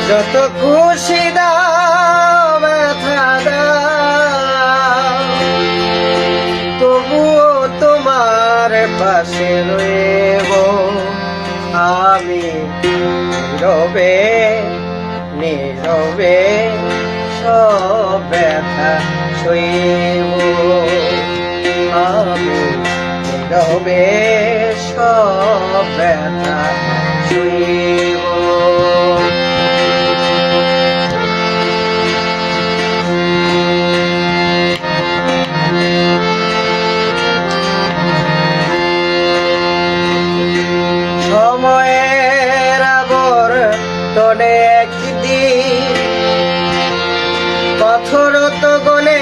যত খুশি দাও ব্যথা দাও, তবুও তোমার পাশে রইব আমি। নীরবে নীরবে সব ব্যথা সইব আমি। নীরবে সব ব্যথা সইব। সময়ের আবর্তনে একদিন পাথর তো গলে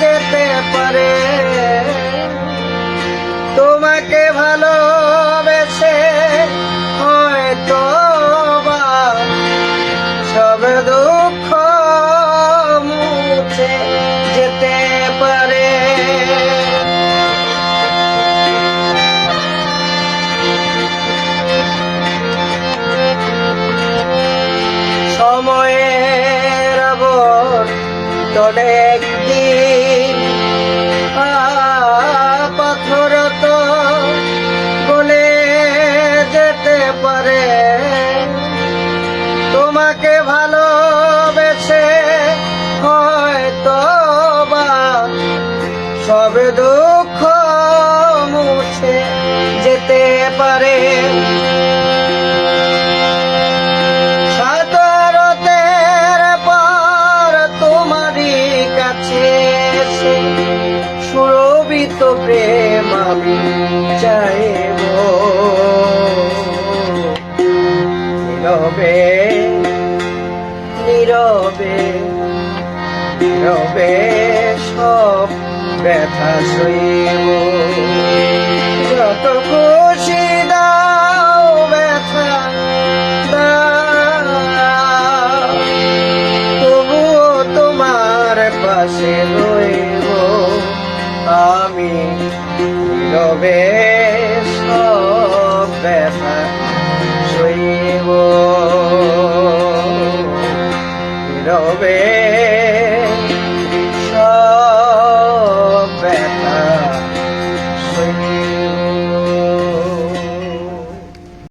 যেতে পারে। তোমাকে ভালোবেসে হয়তো বা সব দুঃখ মুছে যেতে পারে। সময়ের আবর্তনে একদিন পাথর তো গলে যেতে পারে। তোমাকে ভালোবেসে হয়তো বা সব দুঃখ মুছে যেতে পারে। সুরভিত প্রেম আমি চাইব। নীরবে নীরবে নীরবে সব ব্যথা সইব। যত খুশি দাও ব্যথা দাও, তবুও তোমার পাশে রইব আমি। নীরবে সব ব্যথা সইব। নীরবে